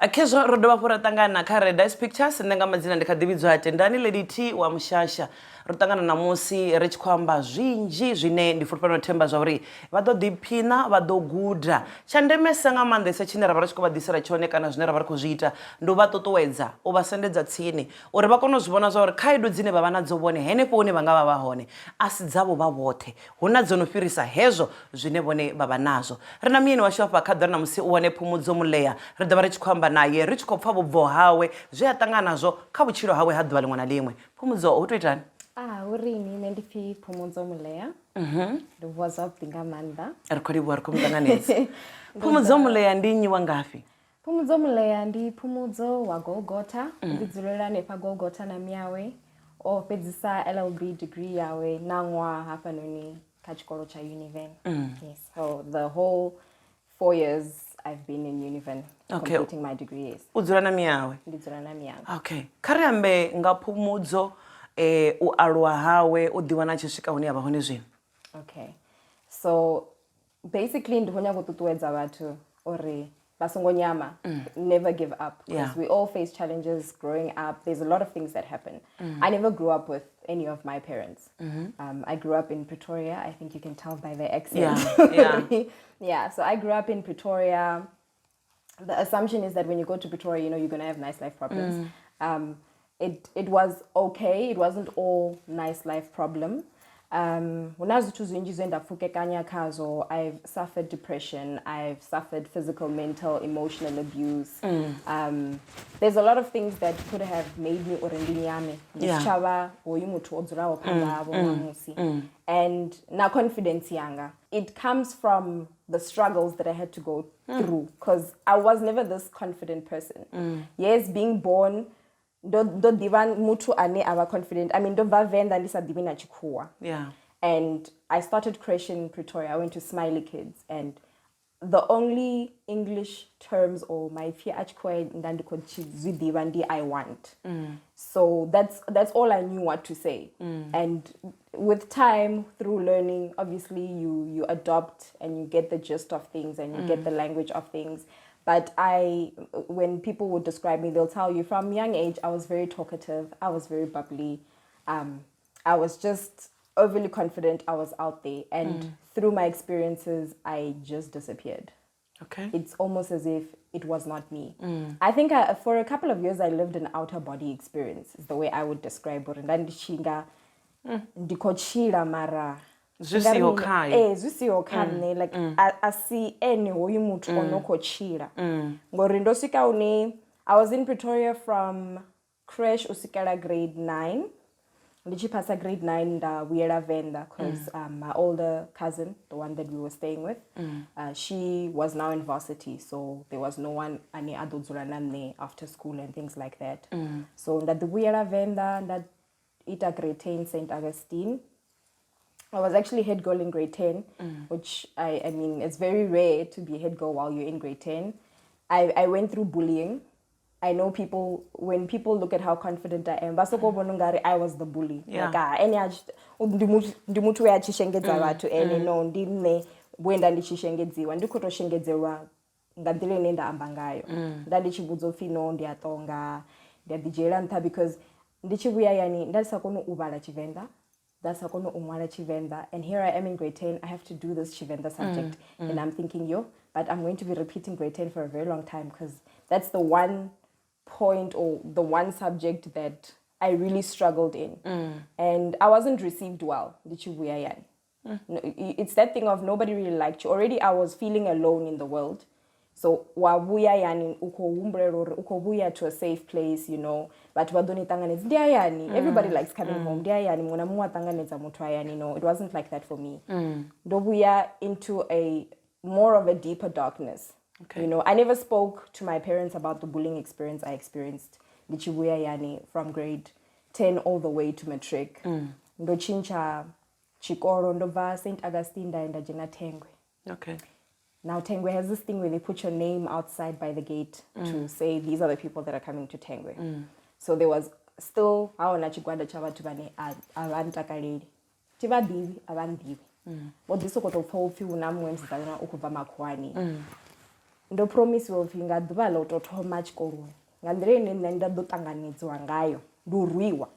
Akezwa rodo vapura tangana kare Dice Pictures nenga madzina ndikadhividzwa atendani Lady T wa Mushasha rotangana namusi rich kwamba zvinji zvine ndifuri panotemba zvauri vado diphina vado guda chandemesa nga mandesa chine rava rachiko vadisira chone kana zvine rava kuzviita ndo vatotowedza ovasendedza tsini uri vakono zvibona zvauri kaidu dzine vava nadzo vone henepo une vanga vava hone asi dzavo vavote huna dzonofirisa hezvo zvine vone vava nazvo rina miyeni washopa kadhari namusi uwane Phumudzo Moleya ridava richikwamba naye richikopfa vubvo hawe zveatangana nazvo kha vutshilo hawe ha ḓuvha ḽiṅwe na ḽiṅwe Phumudzo utoitani urini nendiphi Phumudzo Moleya ndivhuwa zwavhuḓi nga maanḓa ri khou livhuwa ri khou muṱanganedza Phumudzo Moleya ndi nnyi wa ngafhi Phumudzo Moleya ndi Phumudzo wa Golgotha ndi dzulela hanefha Golgotha na miyawe o fhedzisa LLB degree yawe na ṅwaha hafhanoni kha tshikolo tsha Univen. Yes, so the whole 4 years I've been in Univen completing my degree. Yes. Udzula na miyawe Ndi dzula na miyawe. Okay, khari ambe nga Phumudzo u aluwa hawe u ḓiwana tshi swika hune yavha hone zwino. Okay, so basically ndi khonya kuṱuṱuwedza vhathu uri basongo nyama, never give up, because we all face challenges growing up. There's a lot of things that happen. I never grew up with any of my parents. I grew up in Pretoria. I think you can tell by the accent. Yeah, so I grew up in Pretoria. The assumption is that when you go to Pretoria, you know, you're going to have nice life problems. It was okay. It wasn't all nice life problem. When I was I've suffered depression, I've suffered physical, mental, emotional abuse. There's a lot of things that could have made me and now confidence younger. It comes from the struggles that I had to go through, because I was never this confident person. Yes, being born do divan mutu ane ava confident. I mean, do vavenda lisa divina chikua. And I started crashing in Pretoria. I went to Smiley Kids, and the only English terms or my fear achkwa ndandiko chizidivandi I want. So that's all I knew what to say. And with time, through learning, obviously you adopt and you get the gist of things and you get the language of things. But when people would describe me, they'll tell you from young age, I was very talkative. I was very bubbly. I was just overly confident. I was out there. And through my experiences, I just disappeared. Okay. It's almost as if it was not me. I think for a couple of years, I lived an outer body experience, is the way I would describe it. And ndikochira mara. Zwisiho kai. Zwisiho kane, like asi ene hoyu mutu onokochira. Ngori ndosika une, I was in Pretoria from creche usikala grade 9. Ndichipasa grade 9 ndawira venda, because my older cousin, the one that we were staying with, she was now in varsity, so there was no one ani adodzula nane after school and things like that. So ndawira venda ita grade 10 St. Augustine. I was actually head girl in grade 10, which I mean, it's very rare to be head girl while you're in grade 10. I went through bullying. I know people, when people look at how confident I am, I was the bully. Like, ndimutu ya chishengedza watu, no, ndine, wenda ndichishengedziwa, ndikutoshengedziwa, ngandile nenda ambangayo. Ndichibudzo fino, ndiatonga, ndiadijela nta, because ndichibuya yani, ndasakono ubala chivenda. That's akono umwala chivenda, and here I am in grade 10. I have to do this chivenda subject, and I'm thinking, but I'm going to be repeating grade 10 for a very long time, because that's the one point or the one subject that I really struggled in, and I wasn't received well. It's that thing of nobody really liked you. Already I was feeling alone in the world. So wabuya yani uko to a safe place, you know, but wadoni tanganeza ndia yani, everybody likes coming home, ndia yani mwana muwa tanganeza mutwa yani, no, it wasn't like that for me. Ndobuya into a more of a deeper darkness. You know, I never spoke to my parents about the bullying experience I experienced ndichibuya yani from grade 10 all the way to matric. Ndochincha chikoro ndova St. Augustine ndaenda jena Thengwe. Okay. Now, Thengwe has this thing where they put your name outside by the gate to say these are the people that are coming to Thengwe. So there was still, haona chigwada chavatu vane avantakaleli. Tivadivi, avandivi. But this sort of whole few namwens ukuva makwani. ndo promisiwa upfhi nga ḓuvha ḽa u tou thoma tshikoloni nga nḓila ine nṋe nda ḓo ṱanganedziwa ngayo ndi u rwiwa.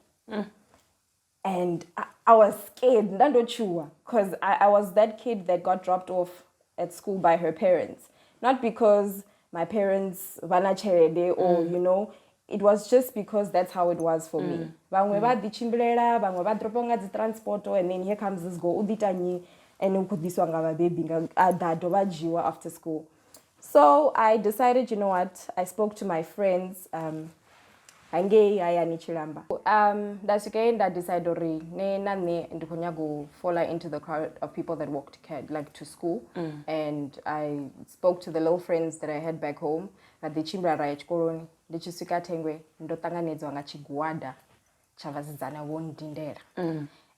And I was scared nda ndo tshuwa because I was that kid that got dropped off at school by her parents, not because my parents vana tshelede or you know, it was just because that's how it was for me. Vhaṅwe vha ḓi tshimbilela, vhaṅwe vha dropa nga dzi transport, and then here comes this girl u ḓi ita nnyi and u khou ḓiswa nga vhabebi nga dado vha dzhiwa after school. So I decided, you know what, I spoke to my friends, hangei hayani Chilamba. Ndasvika nda decide uri ne na nne ndi khou nyaga u follow into the crowd of people that walked like to school. And I spoke to the little friends that I had back home. Nga ḓi tshimbila ra ya tshikoloni ndi tshi swika Thengwe ndo ṱanganedzwa nga tshigwada tsha vhasidzana vho ndindela.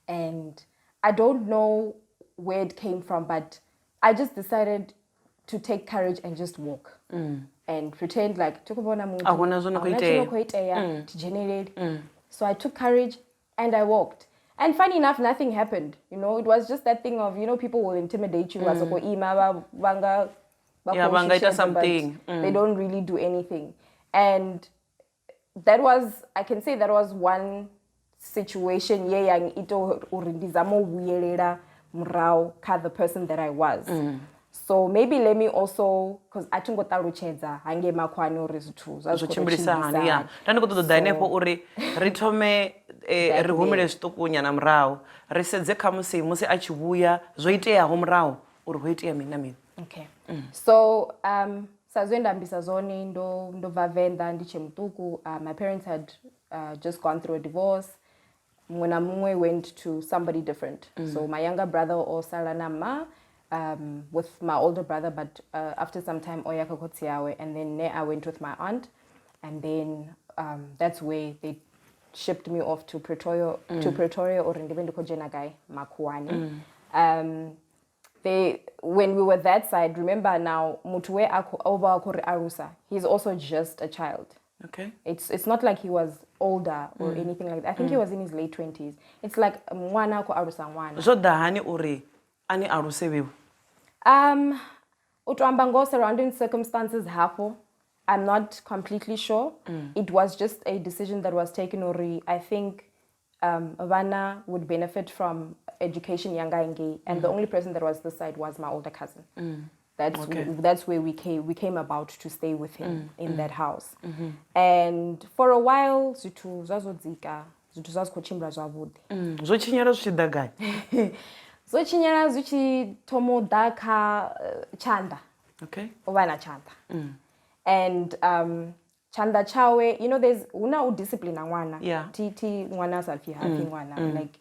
And I don't know where it came from, but I just decided to take courage and just walk. And pretend like tukubona muntu ahuna zwono khou itea tidzhenelele. So I took courage and I walked. And funny enough, nothing happened. You know, it was just that thing of, you know, people will intimidate you. Vanga ita something. They don't really do anything. And that was, I can say that was one situation yang ito urindizamo vuyelera murao ka the person that I was. So maybe let me also, because I think taluchedza hange makwani uri zwithu zwochimbilisa hani ya ndani khou ṱoḓa henefho uri ri thome ri humele zwiṱukunya na murahu ri sedze kha musi a tshi vhuya zwo iteaho murahu uri ho itea mini na mini. Okay. So sa zwe ndambisa zwone ndo bva Venḓa ndi tshe muṱuku. My parents had just gone through a divorce. Muṅwe na muṅwe went to somebody different. So my younger brother o sala na ma with my older brother, but after some time oya kakotsiawe, and then I went with my aunt, and then that's where they shipped me off to Pretoria or in Jenagai Makuani. When we were that side, remember now Mutwe Oba Arusa, he's also just a child. Okay. It's not like he was older or anything like that. I think he was in his late 20s. It's like mwana ko arusa mwana. So dahani uri ani aruse wewe. Utwamba surrounding circumstances hapo. I'm not completely sure. It was just a decision that was taken ori. I think Vana would benefit from education yanga, and the only person that was this side was my older cousin. That's where we came about to stay with him in that house. And for a while zwithu zvazodzika, zwithu zvazikochimbira zvavhuḓi. Zvochinyara zvichida gai? Zvochinyara zvichitomoda kha chanda. Okay. Uvana chanda. And chanda chawe, you know, there's una discipline mwana. Yeah. Titi mwana safi happy mwana. Like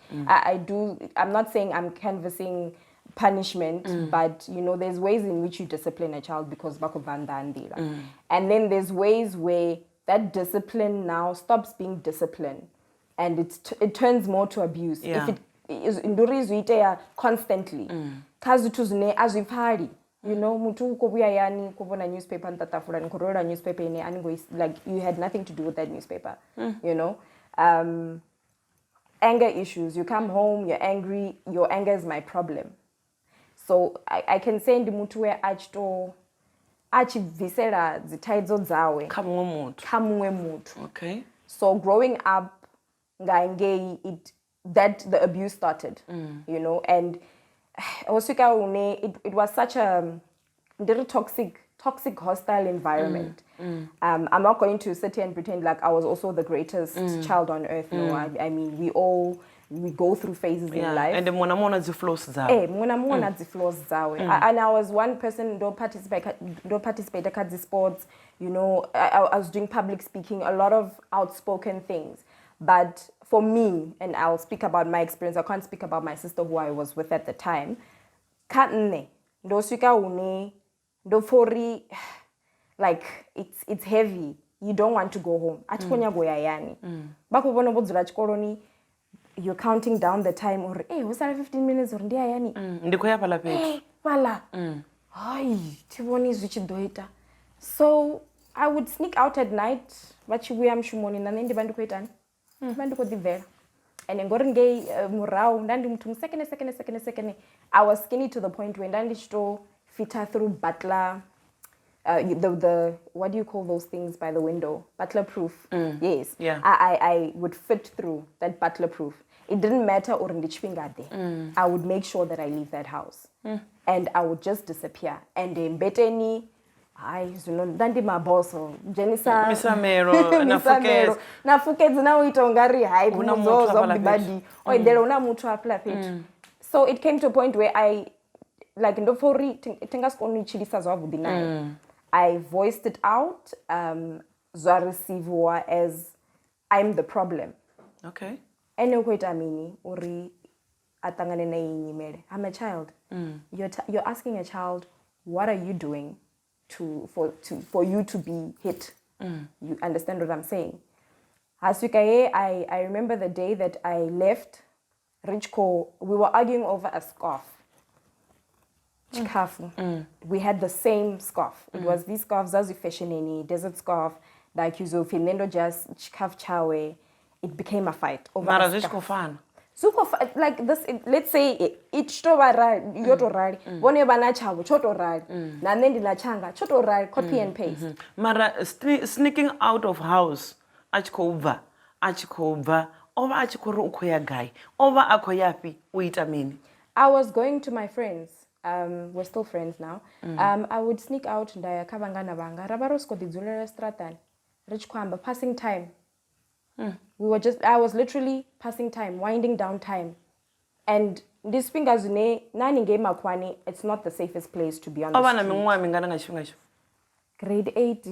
I'm not saying I'm canvassing punishment, but you know, there's ways in which you discipline a child because bakovanda andira. And then there's ways where that discipline now stops being discipline and it turns more to abuse. Yeah. If it is indurizuitea constantly. Kazutuzune azifari. You know, mutu kobuya yani kobona newspaper ntatafula nkorora newspaper ine aningo, like you had nothing to do with that newspaper. You know, anger issues. You come home, you're angry. Your anger is my problem. So I can say ndi mutu we achivisera dzithaidzo dzawe kamwe mutu. Okay. So growing up ngaingei that the abuse started. You know, and it was such a very toxic, hostile environment. I'm not going to sit here and pretend like I was also the greatest child on earth. No, I mean, we go through phases in life. And mona the flows zawe. Mona the flows zawe. And I was one person don't participate at the sports. You know, I was doing public speaking, a lot of outspoken things. But for me, and I'll speak about my experience, I can't speak about my sister who I was with at the time. Katne, dosika une, dofori, like it's heavy. You don't want to go home. Atikonya goya yani. Bako bono bodzula chikoloni, you're counting down the time or usala 15 minutes or ndia yani. Ndikoya pala petu. Pala. Ai, tiboni zvichidoita. So I would sneak out at night, vachibuya mshumoni na ndi bandikoitani. And ngoringei murau ndandi mtu second. I was skinny to the point where ndandi chito fita through butler the what do you call those things by the window? Butler proof. Yes. Yeah. I would fit through that butler proof. It didn't matter or I would make sure that I leave that house. And I would just disappear. And in Beteni, my boss, Jenisa Misamero, Misamero. Na Fukets now it ongari high So it came to a point where I like I voiced it out as I'm the problem. Okay. I'm a child. You're asking a child, what are you doing for you to be hit? You understand what I'm saying? I remember the day that I left Richco, we were arguing over a scarf. We had the same scarf. It was these scarves, as fashion desert scarf, like you so finendo just chikaf chawe. It became a fight over a scarf. Like this, let's say it's to ride, one bana chawo, choto ride, nanendi la changa, choto ride, copy and paste. Mara sneaking out of house, achikova, over achikoro ukoya guy, over akoyapi, wait a minute. I was going to my friends. We're still friends now. I would sneak out and I banga rabarosko di zulera stratan, rich kwamba, passing time. I was literally passing time, winding down time. And this fingers nani game makwani, it's not the safest place to be on the street. Grade 8,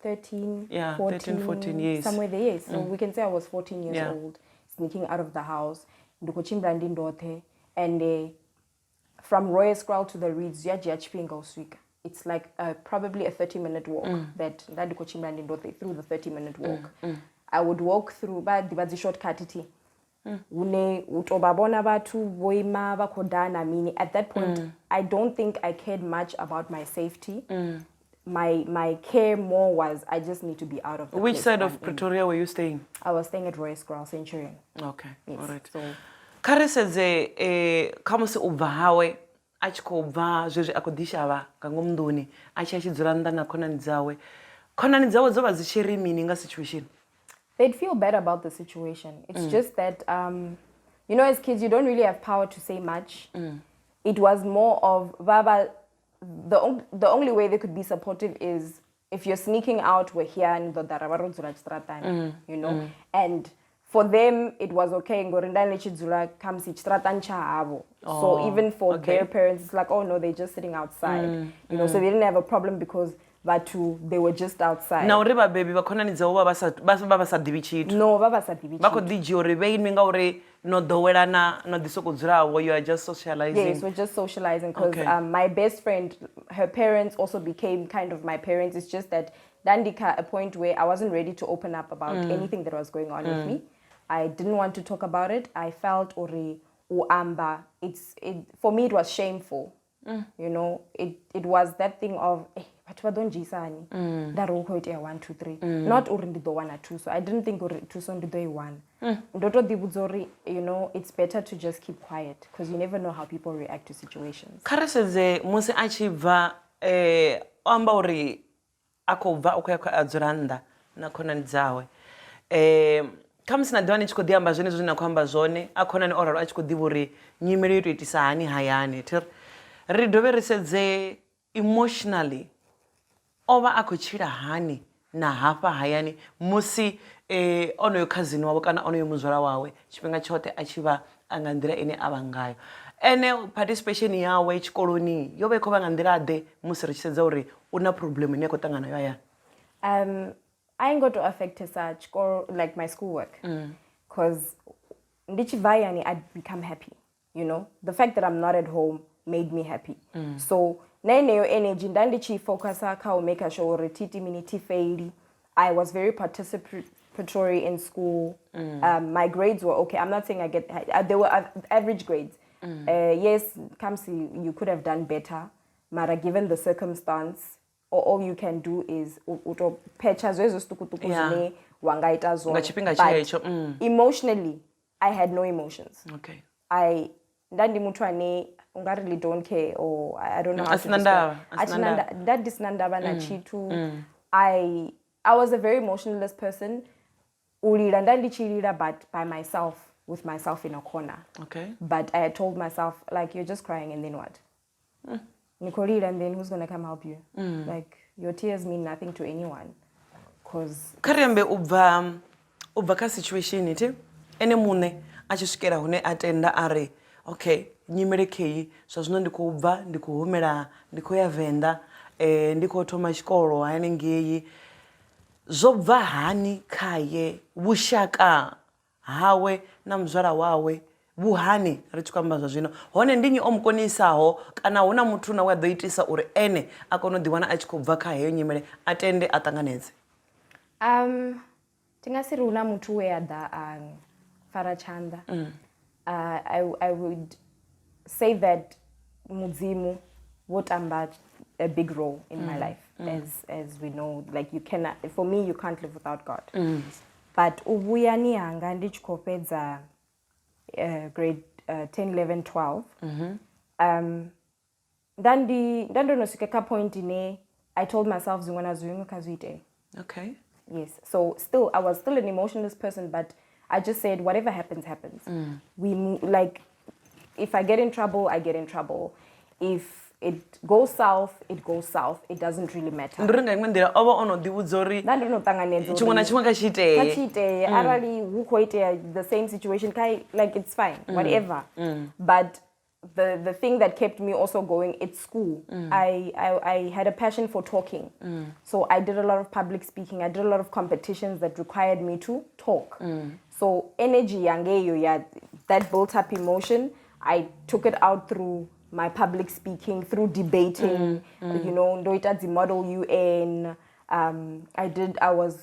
13, yeah, 14, 13, 14 years. Somewhere there, yes. So we can say I was 14 years old, sneaking out of the house. And from Royal Scroll to the Reeds, it's like probably a 30-minute walk that through the 30-minute walk. I would walk through, but the shortcut. At that point, I don't think I cared much about my safety. My care more was I just need to be out of the Which place side of Pretoria were you staying? I was staying at Royal Scroll Centurion. Okay, yes. All right. So, Kare says kama se uvahawe achikova zvizvi akodishava kangomnduni achidzuranda na konani dzawe dzova dzichiri meaning situation. They'd feel better about the situation. It's just that you know, as kids you don't really have power to say much. It was more of Baba. The only way they could be supportive is if you're sneaking out, we're here and you know, and for them, it was okay. So even for their parents, it's like, oh no, they're just sitting outside. You know, so they didn't have a problem because they were just outside. Now, riba baby, no, no dowerana, no disokudzura, where you are just socializing. Yes, we're just socializing because my best friend, her parents also became kind of my parents. It's just that Dandika, a point where I wasn't ready to open up about anything that was going on with me. I didn't want to talk about it. I felt uamba. For me it was shameful. You know, it was that thing of that 1, 2, 3. Not urindi do 1 or 2. So I didn't think two son do 1. You know, it's better to just keep quiet because you never know how people react to situations. Karaseze musi achiva amba uri akova ukaya adzuranda na kona dzawe. Kama sina dwani chikodiamba zvone zvina kwamba zvone akona ni oralo achikodivuri nyimiri yetu itisani hayani ridove risedze emotionally ova akochira hani na hafa hayani musi ono yo cousin wawe kana ono yo muzvara wawe chipinga chote achiva angandira ine avangayo ene participation yawe chikoloni yove ko vangandira de musi richisedza uri una problem ine kotangana yo aya. I ain't got to affect such or like my schoolwork because I'd become happy. You know, the fact that I'm not at home made me happy. So your energy ndandichi focusa ka make sure retiti miniti faili. I was very participatory in school. My grades were okay. I'm not saying I get they were average grades. Yes, Kamsi, you could have done better, but given the circumstance, all you can do is emotionally I had no emotions. Okay. Ndandi mutwane unga really don't care, or I don't know how to Asinandava, describe. That disnandava na chitu. I was a very emotionless person. Ulira ndandichirira, but by myself, with myself in a corner. Okay. But I had told myself, like, you're just crying, and then what? Nikolira, and then who's gonna come help you? Like, your tears mean nothing to anyone. Cause Kariambe ubva ka situation iti ene mune achiswikera hune atenda are okay nyimele kei so zwino ndikubva ndikuhumela ndikoya Venda ndiko thoma xikolo hayani ngeyi zobva hani khaye vushaka hawe na mzwala wawe vuhani ri tshi kwamba zwa zwino hone ndinyi omukonisaho kana huna muthu na wa ḓo itisa uri ene a kone u ḓiwana a tshi khou bva kha heyo nyimele atende a ṱanganedze. Tingasiri una muthu we ada fara chanda. I would say that Mudzimu would tamba a big role in my life, as we know. Like, you cannot, for me, you can't live without God. But ubuya ni anga ndichikopedza grade 10, 11, 12. Ndandonosvika ka point ine I told myself zingwana zvinhu kazuite. Okay. Yes. So still, I was still an emotionless person, but I just said, whatever happens, happens. We like, if I get in trouble, I get in trouble. If it goes south, it goes south. It doesn't really matter. Ndringa imwe ndira ova ono ḓivhudzori chimwe na chimwe kashite arali hu khou itea the same situation like it's fine, whatever. But the thing that kept me also going, it's school. I had a passion for talking. So I did a lot of public speaking. I did a lot of competitions that required me to talk. So energy yangeyo, that built up emotion, I took it out through my public speaking, through debating, you know, Ndoita the Model UN. I was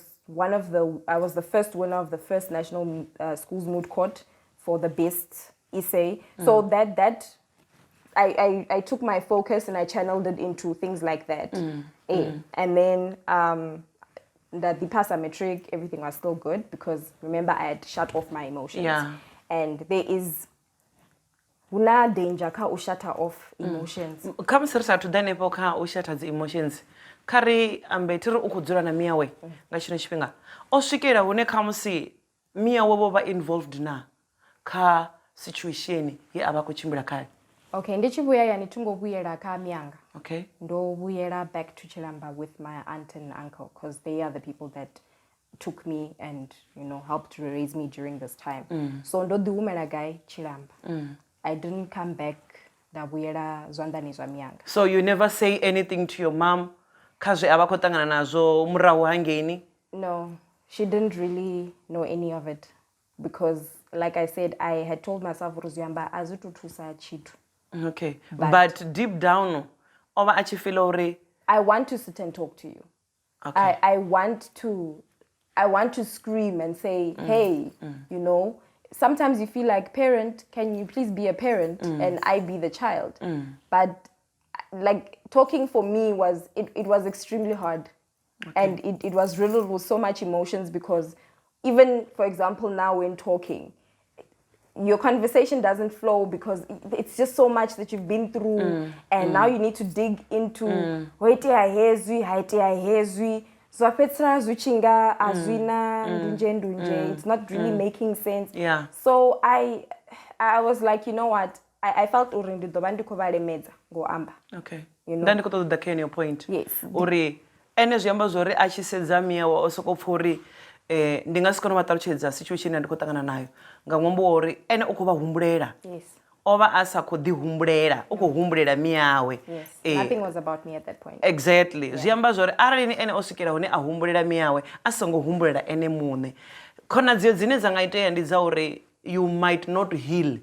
the first winner of the first national schools moot court for the best essay. So that I took my focus and I channeled it into things like that. And then the past matric, everything was still good because remember I had shut off my emotions. Yeah. And there is una danger ka ushata off emotions. Kama sirisa tudanepo ka ushata the emotions. Kari ambetiri ukudzula na miawe nga chino chipinga. Oswikera hune kamusi miawe boba involved na ka situation ye aba kuchimbira kale. Okay, ndichibuya yani tungobuyera ka mianga. Okay. Ndo buyera back to Chilamba with my aunt and uncle because they are the people that took me and, you know, helped to raise me during this time. So ndo diumela guy Chilamba. I didn't come back da buyera zwandani zwa mianga. So you never say anything to your mom kazwe abakotangana nazo murahu hangeni? No, she didn't really know any of it because like I said, I had told myself Ruziyamba azututusa chitu. Okay. But deep down, over achifilore, I want to sit and talk to you. Okay. I want to scream and say, hey, you know, sometimes you feel like, parent, can you please be a parent and I be the child? But like talking for me was extremely hard. Okay. And it was riddled with so much emotions because even, for example, now when talking, your conversation doesn't flow because it's just so much that you've been through and now you need to dig into hoite ahezwi haite ahezwi zwapetra zuchinga azwina ndunje it's not really making sense. Yeah. So I was like, you know what, I felt uri ndidobandi kovalemedza go amba. Okay. You know, ndandi koto the your point. Yes. Uri ene zwiamba zori achisedza miawa osokopfuri ndingasikona matalutshedza situation yandikotangana nayo nga ṅwambo uri ene u khou vha humbulela. Yes. Ova asa khou ḓi humbulela u khou humbulela miawe. Yes. Nothing was about me at that point. Exactly. Yeah. Zwiamba zori arali ni ene o swikela hune a humbulela miawe a songo humbulela ene muṋe khonadzio dzine dza nga itea ndi dza uri you might not heal.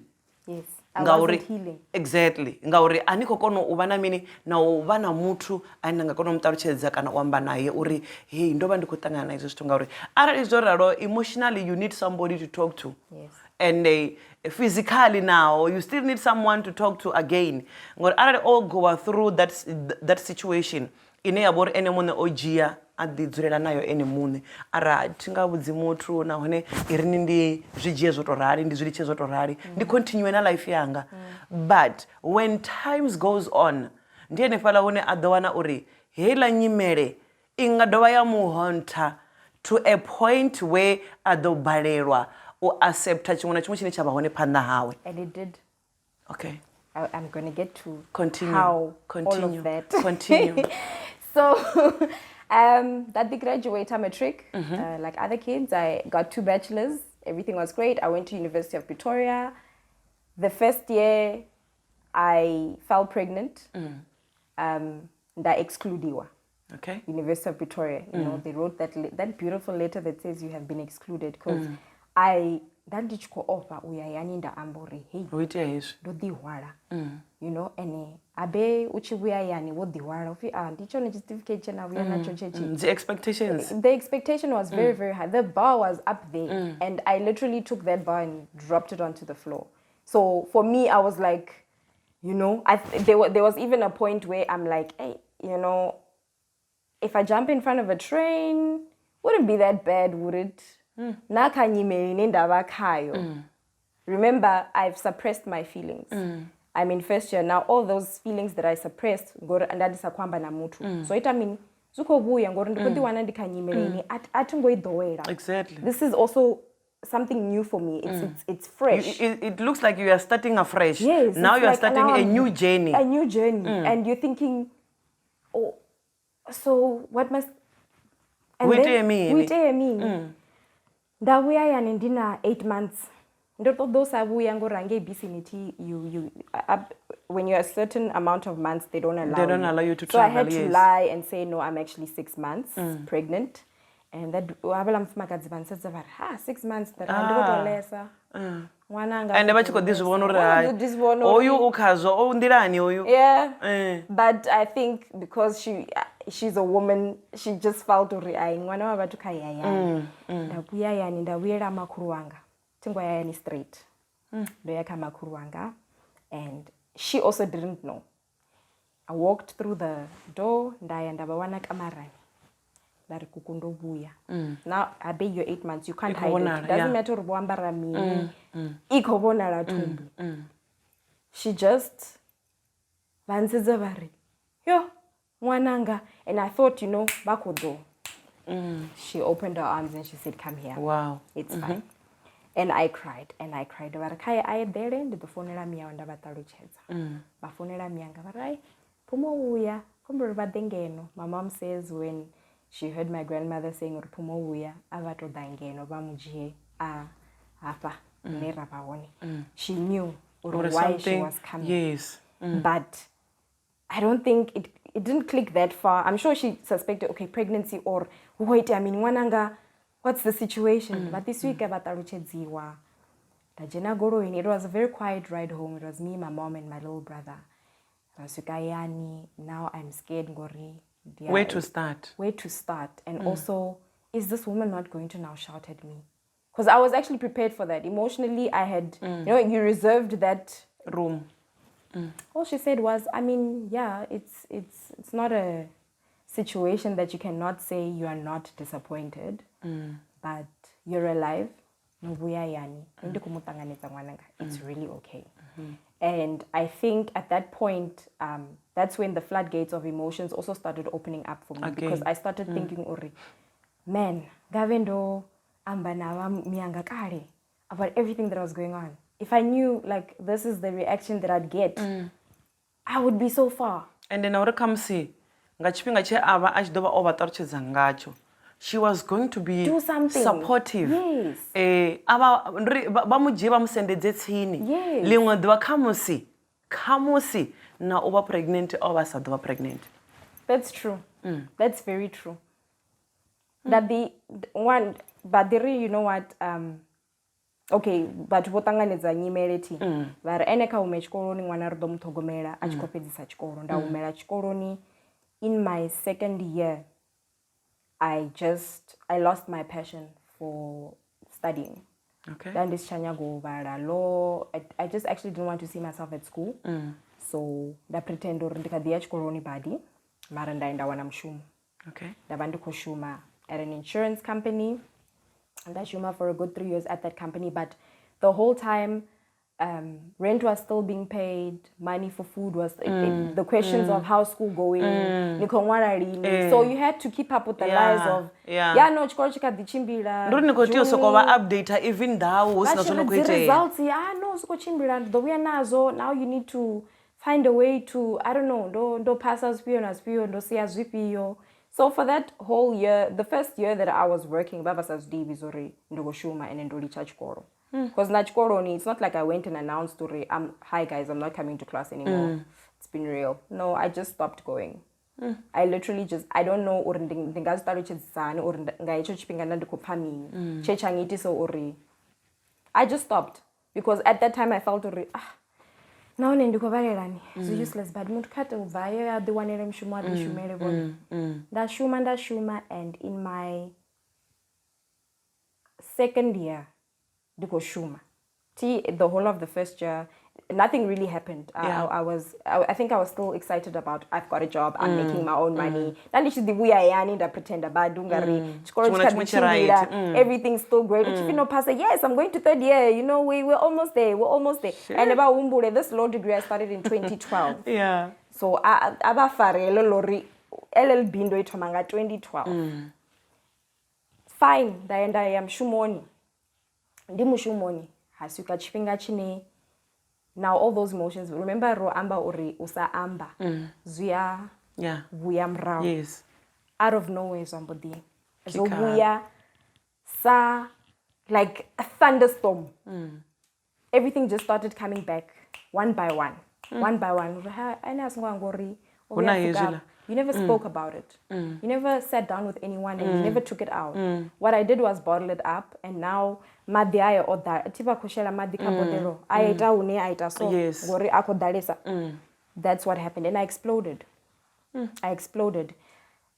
Yes. I wasn't healing. Exactly. Ngauri ani khou kona u vha na mini na u vha na muthu ane nga kona u muṱalutshedza kana u amba naye uri hey ndo vha ndi khou ṱangana na izwo zwithu ngauri arali zwo ralo emotionally you need somebody to talk to. Yes. And physically now you still need someone to talk to again. Ngori arali all go through that situation ine ya bori ene muṋe o dzhia a ḓi dzulela nayo ene muṋe ara thi nga vhudzi muthu nahone irini ndi zwi dzhie zwo to rali ndi zwi litshe zwo to rali ndi continue na life yanga but when times goes on ndi henefhaḽa hune a ḓo wana uri heiḽa nyimele i nga dovha ya muhonta to a point where a ḓo balelwa u accepta tshiṅwe na tshiṅwe tshine tsha vha hone phanḓa hawe. And it did. Okay. I'm going to get to continue. How continue. all of that. Continue. So that did graduate matric. Like other kids, I got 2 bachelors. Everything was great. I went to University of Pretoria. The first year, I fell pregnant. That excluded. Okay. University of Pretoria. You know, they wrote that beautiful letter that says you have been excluded because I ndandichiko offer uyayani nda ambori hey uite hezwi ndo ḓihwala you know ene abe uchi vuyayani wo ḓihwala ufi ndicho ne certificate chena vhuya nacho chechi. The expectation was very very high. The bar was up there and I literally took that bar and dropped it onto the floor. So for me I was like, you know, there was even a point where I'm like, hey, you know, if I jump in front of a train, wouldn't be that bad, would it? Remember, I've suppressed my feelings. I'm in first year now. All those feelings that I suppressed, so it mean exactly. This is also something new for me. It's fresh. It looks like you are starting afresh. Yes. Now you are starting a new journey. A new journey, and you're thinking, oh, so what must? And What do you mean? Ndavuya yani ndina 8 months. Ndotodosa vuya ngorange bisinity you when you're a certain amount of months they don't allow you to travel. So I had to lie and say no, I'm actually 6 months pregnant. And that wabala mfumakadzi vansetsa vari 6 months that ndikotolesa. Mwananga. And vachiko dizvona uri oyu ukhazwa ndirani oyu. Yeah. But I think because she's a woman, she just felt uri ai mwana wa vhathu kha yayani. Ndabuya yani ndabuyela makhulu wanga. Tingwa yayani straight. Ndoya kha makhulu wanga and she also didn't know. I walked through the door ndaya ndabawana kamarani. Now I beg you 8 months, you can't hide it. It doesn't matter wambara mini. Ikobonala tumbu. She just vansiza vari. Yo, mwananga. And I thought, you know, bakodo. She opened her arms and she said, come here. Wow. It's fine. And I cried. And I cried. Varakaya I there and the fonela mia and batalucheza. Bafonela mianga varai. Pumo uya. Kumbu badengeno. My mom says when she heard my grandmother saying Pumo uya, avato dangeno, bamujie, apa, nera baoni. She knew why she was coming. Yes. But I don't think it didn't click that far. I'm sure she suspected, okay, pregnancy or wait, I mean, wananga, what's the situation? But this week, it was a very quiet ride home. It was me, my mom, and my little brother. Now I'm scared, Ngori. Where to start? Where to start? And also, is this woman not going to now shout at me? Because I was actually prepared for that. Emotionally, I had, you know, you reserved that room. All she said was, I mean, yeah, it's not a situation that you cannot say you are not disappointed, but you're alive. It's really okay. And I think at that point, that's when the floodgates of emotions also started opening up for me. Because I started thinking, man, Gavendo, ambanawa mianga kare, about everything that was going on. If I knew, like, this is the reaction that I'd get, I would be so far. And then I would come see, she was going to be supportive. Yes. Yes. Now over pregnant, over pregnant. That's true. That's very true. That the one, but the you know what? Okay, but votanganedza nyimeleti vari eneka ume chikoloni mwana rudo muthogomela achikopedzisa chikoro ndaumela chikoloni. In my second year I lost my passion for studying. Okay. Dandischanya go vala law. I just actually didn't want to see myself at school. So da pretendo ndikadiya chikoloni badi mara ndaenda wana mushumo. Okay. Ndavha ndi khou shuma at an insurance company. Ndashuma for a good 3 years at that company, but the whole time rent was still being paid, money for food was the questions of how school going, so you had to keep up with the lies of no chikolo chikadichimbira nduri nikoti sokova update even ndau usina zvonokuitea results no zikochimbira ndouya nazo. Now you need to find a way to, I don't know, ndo pasa zvipiyo nazvipiyo ndosiya zvipiyo. So for that whole year, the first year that I was working, baba sazdivi zori ndogoshuma and ndolicha chikoro. Because na chikoro it's not like I went and announced to hi guys, I'm not coming to class anymore. It's been real. No, I just stopped going. I literally just, I don't know or ndingazitalo chedzisana or ngaicho chipinga ndandikupamini. Chechangiti so ori. I just stopped because at that time I felt ori now ndikovarerani it's useless, but muntu kati ubvayo adiwanire mshumo adishumere vona. Ndashuma and in my second year ndikoshuma. The whole of the first year nothing really happened. I think I was still excited about I've got a job, I'm making my own money. Nandichidibuya yani ndapretenda bad ungari chikoro chikadichimbira everything's still great. Uchifino pasa, yes, I'm going to third year, you know, we're almost there. Sure. And about umbure, this law degree I started in 2012. Yeah. So abafare lori LLB ndo itomanga 2012. Fine, ndaenda ya mshumoni. Ndimushumoni hasuka chipinga chine. Now all those motions, remember ro amba uri usa amba zuya vuya mrao. Yes. Out of nowhere somebody vuya sa like a thunderstorm. Everything just started coming back one by one. One by one. You never spoke about it. You never sat down with anyone and you never took it out. What I did was bottle it up, and now madhi aya oda tiba kushela madhi kabodero aita une aita so gori akodalesa. That's what happened, and I exploded.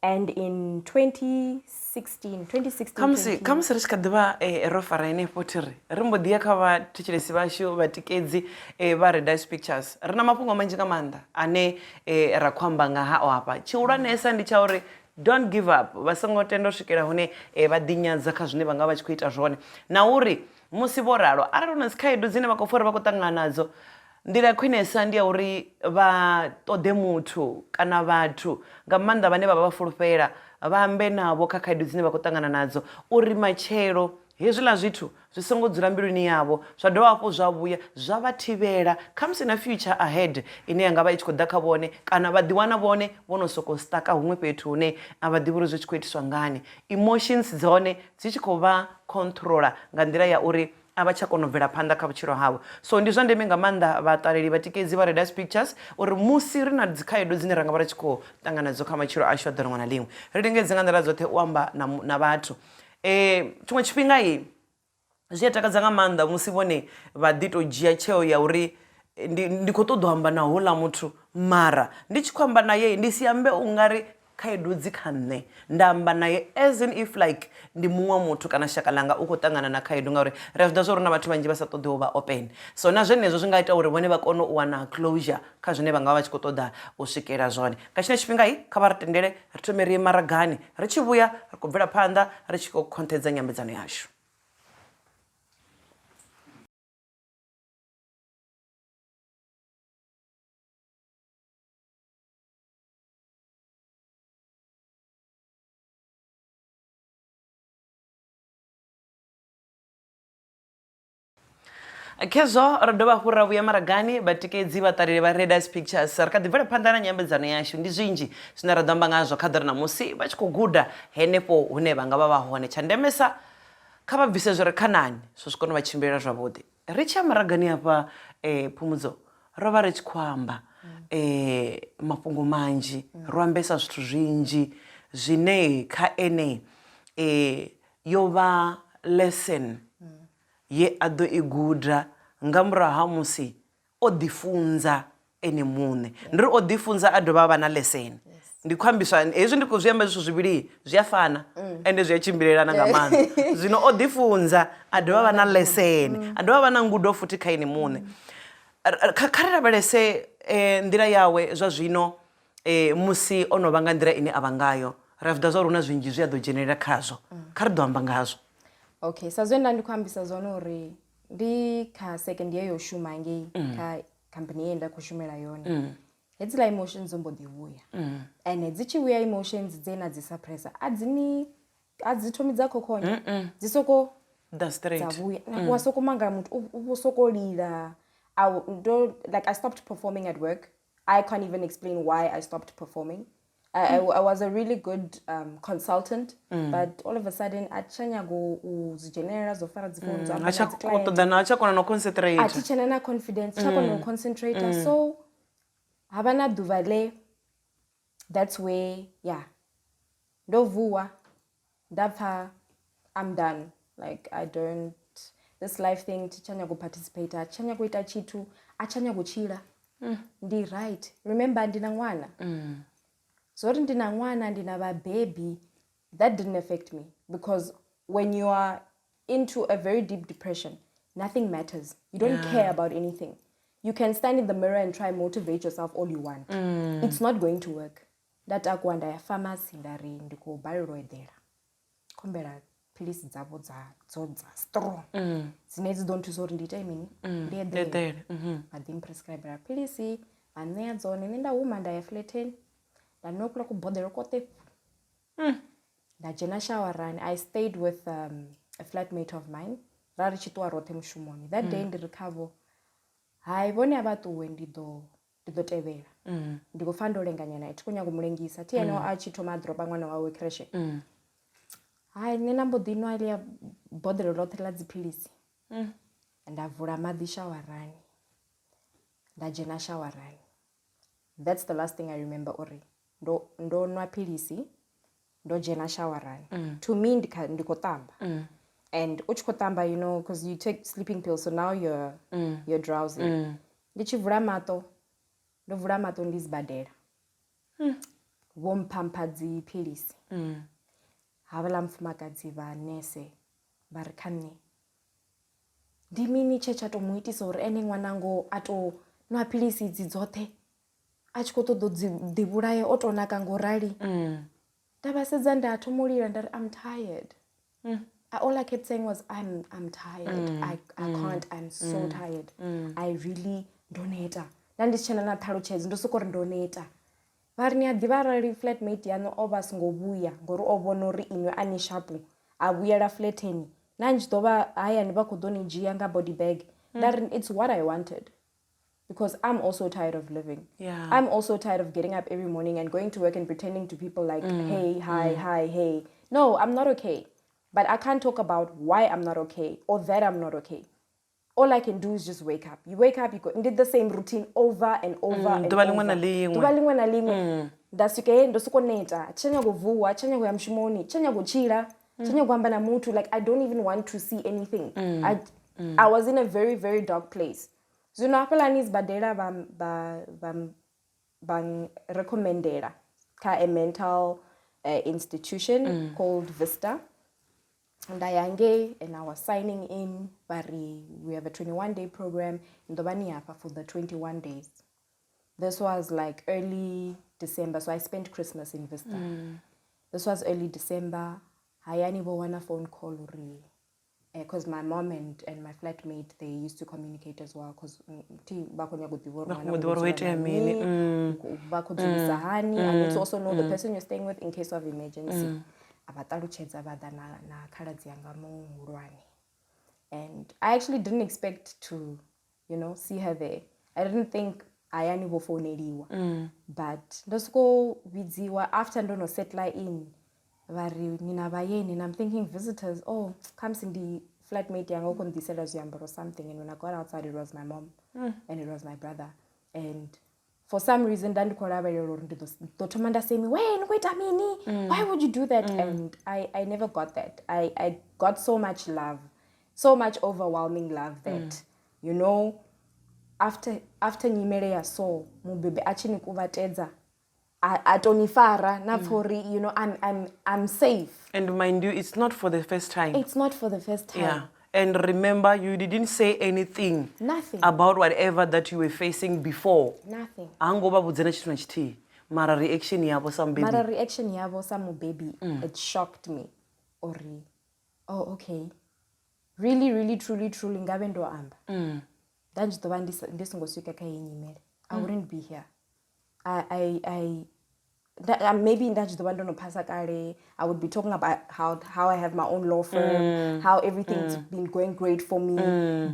And in 2016 kamsi richikadiva rofa raine potiri rimbodiya kava tichiresi vasho vatikedzi varedis pictures rina mapungo manji kamanda ane rakwamba ngaha apa chiuranesa ndichauri don't give up vasangotenda kusvikira hune vadinyadza kazvine vanga vachikuita zvone nauri musi voraro arari una zikhaedu dzine vakofora vakotangana nadzo ndira khwinesa ndi uri vatode muthu kana vathu nga maanḓa vhane vha vha fulufhela vhambe navho kha khaedu dzine vha khou ṱangana nadzo uri matshelo hezwiḽa zwithu zwi songo dzula mbiluni yavho zwa dovha hafhu zwa vhuya zwa vha thivhela khamusi na future ahead ine yanga vha i tshi khou ḓa kha vhone kana vha ḓiwana vhone vho no sokou staka huṅwe fhethu hune a vha ḓivhi uri zwi tshi khou itiswa ngani. Emotions dzone dzi tshi khou vha controller nga nḓila ya uri a vha tsha kona u bvela phanḓa kha vhutshilo havho. So ndi zwa ndeme nga maanḓa vhaṱaleli vhatikedzi vha Readers Pictures uri musi ri na dzikhaedu dzine ra nga vha ri tshi khou ṱangana nadzo kha matshilo ashu a ḓo ḽiṅwe na ḽiṅwe ri lingedze nga nḓila dzoṱhe u amba na vhathu. Tshiṅwe tshifhinga zwi a takadza nga maanḓa musi vhone vha ḓi tou dzhia tsheo ya uri ndi khou ṱoḓa u amba na houḽa muthu mara ndi tshi khou amba naye ndi si ambe u nga ri khaedu dzi kha nṋe nda amba naye as in if like ndi muṅwe muthu kana shaka langa u khou ṱangana na khaedu ngauri ri a zwi ḓa zwa uri na vhathu vhanzhi vha sa ṱoḓi u vha open. So na zwenezwo zwi nga ita uri vhone vha kone u wana closure kha zwine vha nga vha tshi khou ṱoḓa u swikela zwone. Nga tshine tshifhinga kha vha ri tendele ri thome ri ye maragani ri tshi vhuya ri khou bvela phanḓa ri tshi khou khonthedza nyambedzano yashu. Khezwo ro dovha hafhu ra vhuya maragani vhatikedzi vhaṱaleli vha Readers Pictures ri kha ḓi bvela phanḓa na nyambedzano yashu ndi zwinzhi zwine ra ḓo amba ngazwo kha ḓiri na musi vha tshi khou guda henefho hune vha nga vha vha hone. Tsha ndemesa kha vha bvise zwi re khanani zwo zwi kone u vha tshimbilela zwavhuḓi. Ri tshi ya maragani hafha Phumudzo ro vha ri tshi khou amba mafhungo manzhi ro ambesa zwithu zwinzhi zwine kha ene yo vha lesson ye a ḓo i guda nga murahu ha musi o ḓifunza ene muṋe. Ndi ri o ḓifunza a dovha a vha na lesson. Ndi khou ambiswa hezwi ndi khou zwi amba zwithu zwivhili zwi a fana ende zwi a tshimbilelana nga maanḓa. Zwino o ḓifunza a dovha a vha na lesson a dovha a vha na ngudo futhi kha ene muṋe. Kha ri lavhelese nḓila yawe zwa zwino musi o no vha nga nḓila ine a vha ngayo ra vida zwa uri una zwinzhi zwi a ḓo dzhenelela khazwo kha ri ḓo amba ngazwo. Okay, sa zwe nda ndi khou ambisa zwone uri ndi kha second year yo shuma ngei kha company ye nda khou shumela yone. Hedziḽa emotions mbo ḓi vhuya and dzi tshi vhuya emotions dze na dzi suppressa a dzi thomi dza khokhonya dzi soko That's straight. dza vhuya wa soko manga muthu u soko lila. I stopped performing at work. I can't even explain why I stopped performing. I was a really good consultant, but all of a sudden achanya go uzigenera zofara dzifoni dzo amba acha kona no concentrate. Atichana na confidence, cha kona no concentrate. So havana duvale, that's where ndo vuwa ndapha I'm done. Like I don't this life thing tichanya go participate, achanya kuita chitu, achanya kuchila. Ndi right. Remember ndina mwana. So ndina mwana ndina ba baby, that didn't affect me because when you are into a very deep depression, nothing matters. You don't care about anything. You can stand in the mirror and try motivate yourself all you want. It's not going to work. That akwanda ya pharmacy ndari ndiko bariro edera. Kombera pilisi dzavo dza strong. Zinedzi don't usori ndita imini. Ndedere. Adim prescribe pilisi ane dzone nenda woman da ya flatten. Ndanokula kubhodhero kote. Ndajena showerani. I stayed with a flatmate of mine. Rari chitwa rote mshumoni. That day ndi recover. Haibone abatuwe ndido tevera. Ndiko fandolenganya naye tikunya kumulengisa. Tieno achito madropa mwana wawe kreshe. Nena mbodino ali ya bodhero lote la dzipilisi. Ndavula madhi showerani. Ndajena showerani. That's the last thing I remember ori. Ndo nwa pilisi. Ndo jena showerani. To me ndiko tamba. And uchikotamba, you know, because you take sleeping pills, so now you're drowsy. Ndichivula mato. Ndovula mato ndizibadera. Vompampa dzi pilisi. Havala mfumakadzi va nese barikane. Ndimini checha to muitisa uri ene mwanango ato nwa pilisi idzi dzote. Achikoto do dzivulaye otonaka ngorali. Ndabasedza ndatomulira ndari I'm tired. All I kept saying was I'm tired. I can't. I'm so tired. I really donata. Ndandichena na thaluchedzi ndosokori donata. Varni adivara flatmate yano obas ngobuya ngori obona uri inwe ani sharp abuyela flateni. Nanjidova haya ndibakudoni njia nga body bag. That it's what I wanted. Because I'm also tired of living. I'm also tired of getting up every morning and going to work and pretending to people like, hey, hi, hey. No, I'm not okay. But I can't talk about why I'm not okay or that I'm not okay. All I can do is just wake up. You wake up, you go and did the same routine over and over and over. Tubalingwa na lingwe. Ndasuke ndosukoneta. Chanya kuvuwa, chanya kuyamba mshimoni, chanya kuchira, chanya kuamba na mutu. Like I don't even want to see anything. I was in a very, very dark place. Zunapelanis badera bang recommendera ka a mental institution called Vista. And I was signing in. We have a 21-day program in Dobaniapa for the 21 days. This was like early December, so I spent Christmas in Vista. This was early December. Hayani wana phone call because my mom and my flatmate, they used to communicate as well. Because and it's also know the person you're staying with in case of emergency. And I actually didn't expect to, you know, see her there. I didn't think ayani wo phone ediwa. But ndosko vidziwa after ndono settle in. And I'm thinking visitors, oh, comes in the flatmate yango kundisela ziyambaro or something. And when I got outside, it was my mom and it was my brother. And for some reason, why would you do that? And I never got that. I got so much love, so much overwhelming love that, you know, after Moleya so mubebe achini kuvatedza atonifara na fori, you know, I'm safe. And mind you, it's not for the first time. It's not for the first time. Yeah. And remember, you didn't say anything. Nothing. About whatever that you were facing before. Nothing. Angoba budzena chithu chiti. mara reaction yabo some baby mara reaction yabo some baby it shocked me ori oh okay really really truly ngabe ndo amba ndanjito vha ndisingoswika kha iyi nyimele I wouldn't be here maybe ndanjito vha ndono phasa kale I would be talking about how I have my own law firm how everything's been going great for me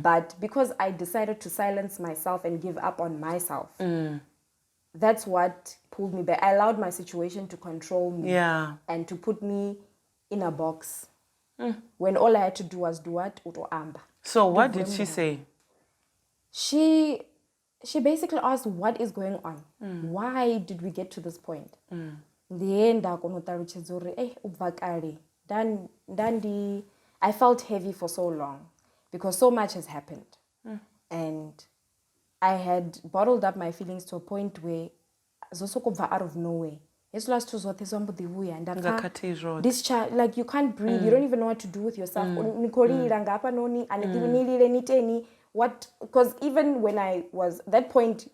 but because I decided to silence myself and give up on myself that's what pulled me back. I allowed my situation to control me and to put me in a box when all I had to do was do what? Uto amba. So what did she say? She basically asked what is going on. Why did we get to this point? In the end, I felt heavy for so long because so much has happened. And I had bottled up my feelings to a point where out of nowhere. This child, like you can't breathe, you don't even know what to do with yourself. What? Because even when I was that point,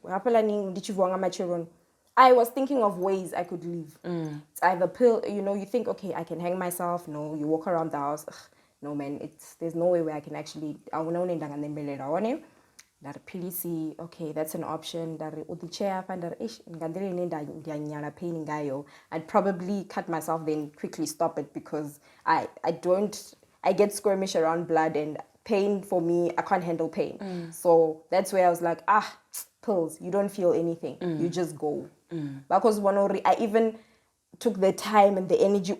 I was thinking of ways I could leave. It's either pill, you think, okay, I can hang myself. No, you walk around the house. Ugh, no, man, there's no way where I can actually. That PDC, okay, that's an option. I'd probably cut myself then quickly stop it because I get squirmish around blood and pain for me, I can't handle pain. So that's where I was like, pills, you don't feel anything. You just go. Because I even took the time and the energy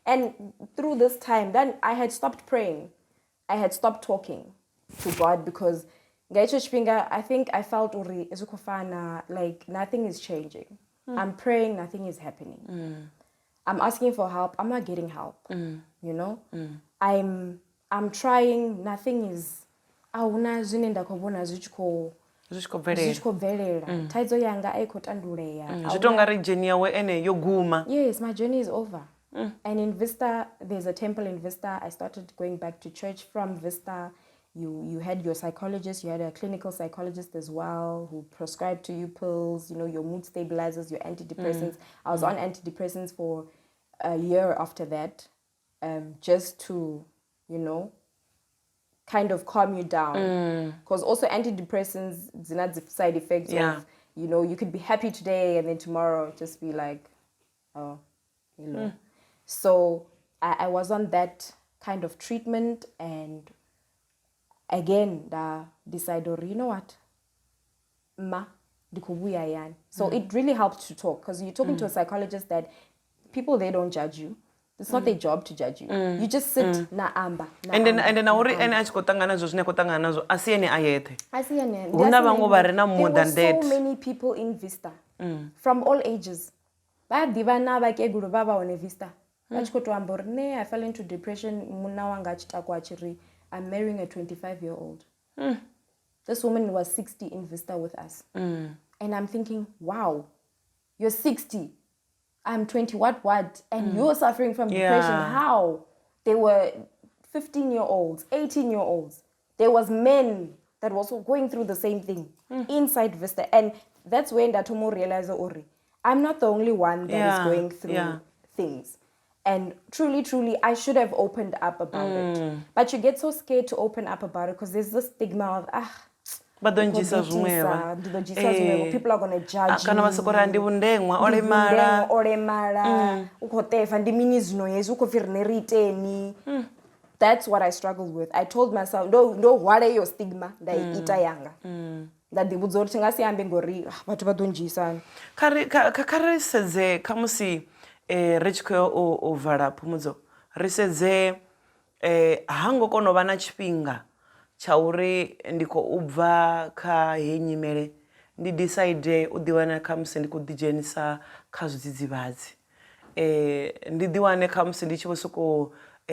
and through this time, then I had stopped praying. I had stopped talking to God because I think I felt like nothing is changing. I'm praying, nothing is happening. I'm asking for help, I'm not getting help. I'm trying, nothing is yes, my journey is over. And in Vista, there's a temple in Vista. I started going back to church from Vista. You had your psychologist, you had a clinical psychologist as well who prescribed to you pills, your mood stabilizers, your antidepressants. I was on antidepressants for a year after that, just to, kind of calm you down. Because also antidepressants, it's not the side effects of, you could be happy today and then tomorrow just be like, oh, So I was on that kind of treatment and again, decided, you know what, so it really helped to talk because you're talking to a psychologist that people, they don't judge you. It's not their job to judge you. You just sit na amba. And then auri ene achikotanga nazo zvine kotanga nazo asiene ayete. Asiene. There's so many people in Vista from all ages. Ba divana ba keguru baba one Vista. I fell into depression. I'm marrying a 25-year-old. This woman was 60 in Vista with us. And I'm thinking, wow, you're 60. I'm 20, what? And you're suffering from depression. How? There were 15-year-olds, 18-year-olds. There was men that were also going through the same thing inside Vista. And that's when Datomo realized, I'm not the only one that is going through things. And truly, I should have opened up about it. But you get so scared to open up about it because there's this stigma of, but don't Jesus people are going to judge you. That's what I struggled with. I told myself, no, what are your stigma? That they would Richko ovala Phumudzo risedze hango kono vana chipinga chauri ndiko ubva kha henyimele ndi decide u diwana kha musi ndi ku dijenisa kha zwidzidzivhadzi ndi diwane kha musi ndi tshivosoko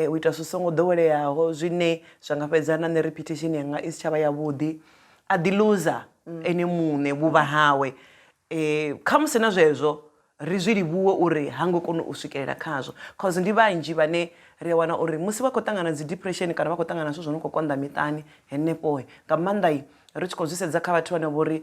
u ita songo doweleyaho zwine zwanga fhedzana ne repetition yanga isi chava ya vhudi a di loser ene mune vhuvha hawe kha musi na zwezwo ri zwi livhuwe uri ha ngo kona u swikelela khazwo cause ndi vhanzhi vhane ri wana uri musi vha khou ṱangana dzi depression kana vha khou ṱangana zwithu zwo no khou konḓa miṱani henefho nga maanḓa ri tshi khou zwi sedza kha vhathu vhane vhori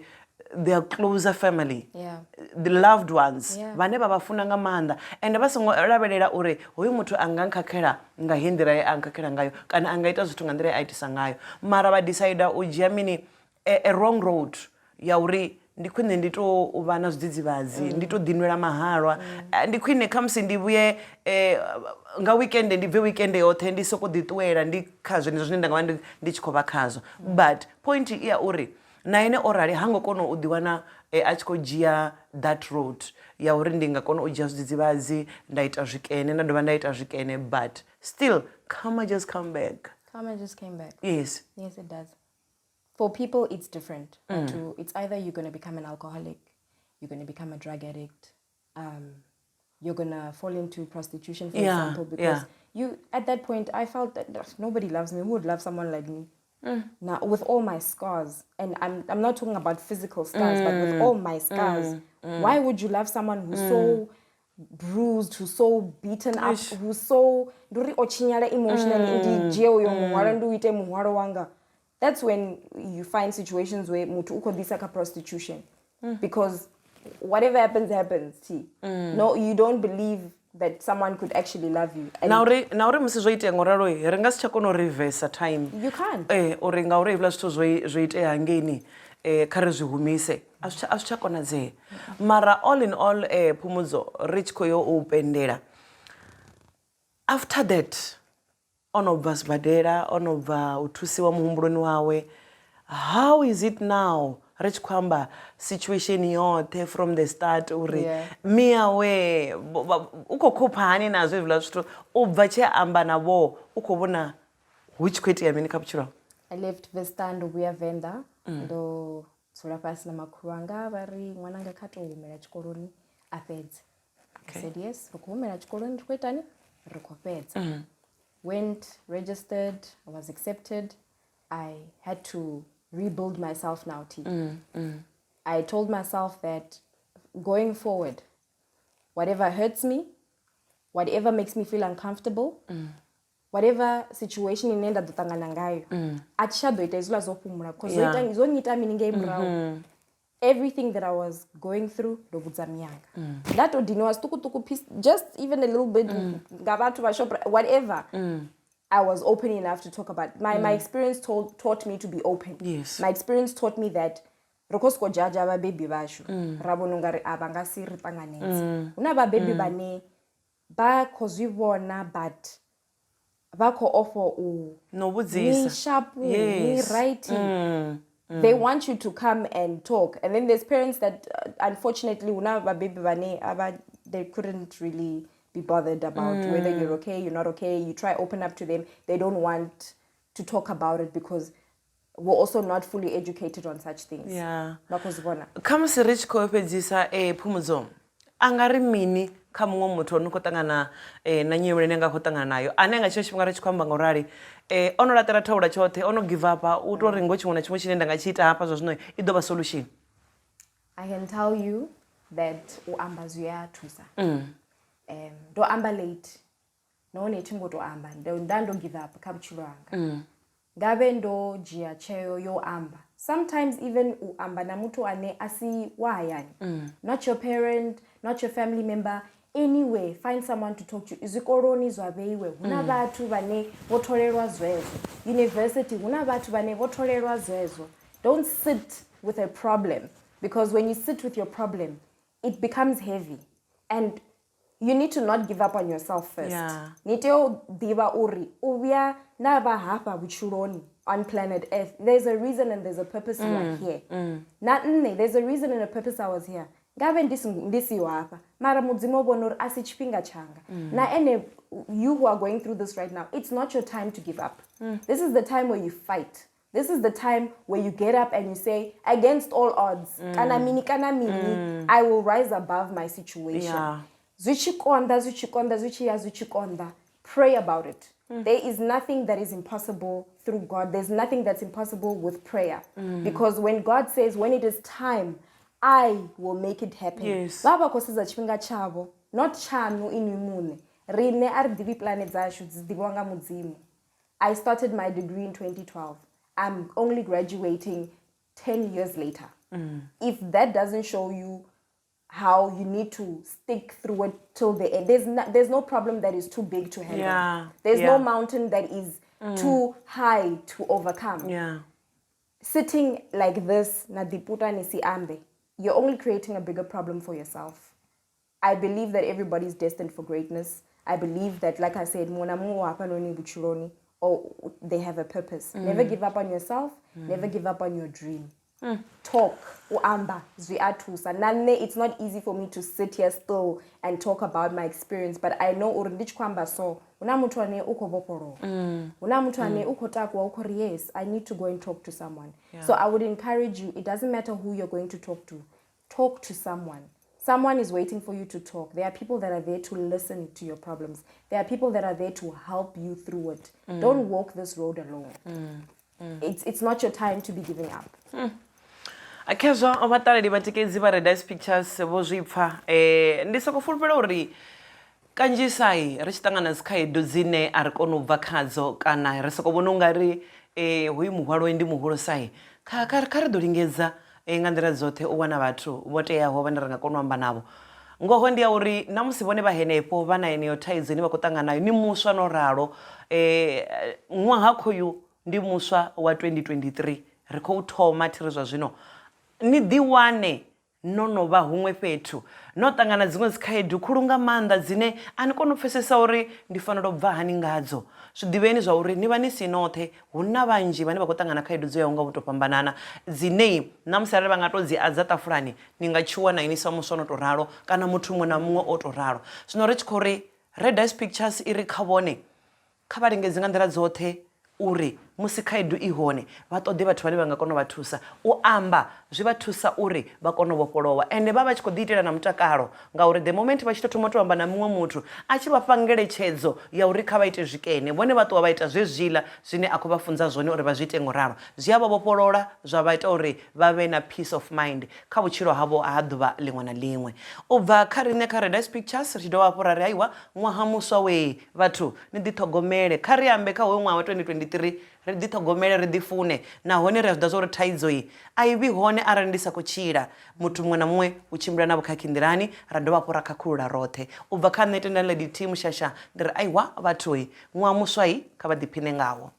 their closer family, the loved ones, vhane vha vha funa nga maanḓa and vha songo lavhelela uri hoyu muthu anga nkhakhela nga he nḓila ye a nkhakhela ngayo kana anga ita zwithu nga nḓila ye a itisa ngayo mara vha decide u dzhia mini a wrong road ya uri ndi khwine ndi to vha na zwidzidzivhadzi ndi to ḓinwela mahalwa ndi khwine khamusi ndi vhuye nga weekend ndi bve weekend yoṱhe ndi soko ḓiṱuwela ndi kha zwenezwo zwine nda nga vha ndi tshi khou vha khazwo but point i ya uri na ene orali ha ngo kona u ḓiwana a tshi khou dzhia that road ya uri ndi nga kona u dzhia zwidzidzivhadzi nda ita zwikene nda dovha nda ita zwikene but still karma just come back. Karma just came back. Yes it does. For people, it's different. It's either you're going to become an alcoholic, you're going to become a drug addict, you're going to fall into prostitution, for example, because you, at that point, I felt that nobody loves me. Who would love someone like me? Now, with all my scars, and I'm not talking about physical scars, but with all my scars, why would you love someone who's so bruised, who's so beaten up, who's so emotionally, that's when you find situations where mutu uko disaka prostitution because whatever happens no, you don't believe that someone could actually love you. Now musi zwo itea ngoralo ri nga si tsha kona u reverse time. You can't. Uri nga uri hivula zwithu zwo itea hangeni kha ri zwi humise a zwi tsha konadzea mara all in all Phumudzo ri tshi khou yo u pendela after that ono bva sibadela ono bva u thusiwa muhumbuloni wawe how is it now ri tshi khou amba situation yoṱhe from the start uri mia we u khou khopha hani nazwo hezwiḽa zwithu u bva tshe amba navho u khou vhona hu tshi khou itea mini kha vhutshilo? I left Vesta ndo vhuya Venḓa ndo dzula fhasi na makhulu anga vha ri ṅwananga kha tou humela tshikoloni a fhedze. I said yes, ri khou humela tshikoloni ri khou itani ri khou fhedza. Went, registered, I was accepted. I had to rebuild myself now, T. I told myself that going forward, whatever hurts me, whatever makes me feel uncomfortable, whatever situation inenda dotangana ngayo, atshado ita izula zopumula because zonyita mini ngei murahu. Everything that I was going through, that was just even a little bit, whatever. I was open enough to talk about. My experience taught me to be open. Yes. My experience taught me that rokosko jaja ba baby bashu rabonongari abangasi ripanganenza. Una ba baby bane ba kozibona but ba ko offer u no budzisa. Sharp, writing. They want you to come and talk. And then there's parents that, unfortunately, they couldn't really be bothered about whether you're okay, you're not okay. You try open up to them. They don't want to talk about it because we're also not fully educated on such things. Yeah. Kama si rich ko pedzisa Phumudzo. Angari mini kha muṅwe muthu ono khou ṱangana na nyimele ine nga khou ṱangana nayo ane nga tshino tshifhinga ri tshi khou amba ngaurali ono laṱela thaula tshoṱhe ono give up u tou ri ngo tshiṅwe na tshiṅwe tshine nda nga tshi ita hafha zwa zwino i ḓo vha solution. I can tell you that u amba zwi a thusa. Do amba late nahone thi ngo to amba ndo give up kha vhutshilo hanga ngabe ndo dzhia tsheo yo amba. Sometimes even u amba na muthu ane asi wa hayani, not your parent, not your family member. Anyway, find someone to talk to. Izikoloni zwabeiwe huna vhathu vhane vho tholelwa zwezwo. University huna vhathu vhane vho tholelwa zwezwo. Don't sit with a problem because when you sit with your problem, it becomes heavy and you need to not give up on yourself first. Niteo diva uri uvia na ba hafa vhutshiloni on planet Earth. There's a reason and there's a purpose you are here. There's a reason and a purpose I was here. Ngabe ndisi wapa mara mudzimu bonor asi chipinga changa na ene you who are going through this right now, it's not your time to give up. This is the time where you fight. This is the time where you get up and you say, against all odds, kana mini I will rise above my situation. Zwichikonda. Pray about it. There is nothing that is impossible through God. There's nothing that's impossible with prayer. Because when God says, when it is time, I will make it happen. Yes. Baba khoseza chifhinga chavo, not chanu inwi mune. Rine ari divi planet zashu dzidiwa nga mudzimu. I started my degree in 2012. I'm only graduating 10 years later. If that doesn't show you how you need to stick through it till the end, there's no problem that is too big to handle. Yeah. There's no mountain that is too high to overcome. Yeah. Sitting like this, nadiputa nisi ambe, you're only creating a bigger problem for yourself. I believe that everybody's destined for greatness. I believe that, like I said, or they have a purpose. Never give up on yourself. Never give up on your dream. Talk. It's not easy for me to sit here still and talk about my experience, but I know yes, I need to go and talk to someone. So I would encourage you, it doesn't matter who you're going to talk to. Talk to someone. Someone is waiting for you to talk. There are people that are there to listen to your problems. There are people that are there to help you through it. Don't walk this road alone. It's not your time to be giving up. Akezwa abataleli batikezi ba Red Pictures vho zwipfa ndi soko fulufhela uri kanjisai ri tshi ṱangana dzikhaedu dzine a ri kona u bva khadzo kana ri soko vhona ungari hoyu muhwalo ndi muhulu sai kha ri ḓo lingedza nga nḓila dzoṱhe u wana vhathu vho teaho vhane ri nga kona u amba navho ngoho ndi ya uri na musi vhone vha henefho vha na heneyo thaidzo ine vha khou ṱangana nayo ni muswa no ralo ṅwaha khoyu ndi muswa wa 2023 ri khou thoma thiri zwa zwino ni ḓiwane no no vha huṅwe fhethu no ṱangana dziṅwe dzikhaedu khulu nga maanḓa dzine a ni kona u pfesesa uri ndi fanela u bva hani ngadzo zwiḓivheni zwa uri ni vha ni si noṱhe hu na vhanzhi vhane vha khou ṱangana khaedu dzo yaho nga u tou fhambanana dzine na musi arali vha nga tou dzi adza ṱafulani ni nga tshiwa na ini sa muswa no tou ralo kana muthu muṅwe na muṅwe o tou ralo zwino ri tshi khou ri Red Pictures i ri kha vhone kha vha lingedze nga nḓila dzoṱhe uri musi khaedu I hone vha ṱoḓe vhathu vhane vha nga kona u vha thusa u amba zwi vha thusa uri vha kone u vhofholowa ende vha tshi khou ḓi itela na mutakalo ngauri the moment vha tshi tou thoma u amba na muṅwe muthu a tshi vha fha ngeletshedzo ya uri kha vha ite zwikene vhone vha ṱuwa vha ita zwezwiḽa zwine a khou vha funza zwone uri vha zwi ite ngoralo zwi a vha vhofholola zwa vha ita uri vha vhe na peace of mind kha vhutshilo havho ha ḓuvha ḽiṅwe na ḽiṅwe u bva kha riṋe kha Red Pictures ri tshi dovha hafhu ra ri aiwa ṅwaha muswa we vhathu ni ḓiṱhogomele kha ri ambe kha hoyo ṅwaha wa 2023 ri ḓiṱhogomele ri ḓifune nahone ri a zwi ḓa zwa uri thaidzo I a I vhi hone arali ndi sa khou tshila muthu muṅwe na muṅwe u tshimbila na vhukhakhi nḓilani ra dovha hafhu ra khakhulula roṱhe u bva kha nṋe tendani Lady T Mushasha ndi ri aiwa vhathu ṅwaha muswa kha vha ḓiphine ngawo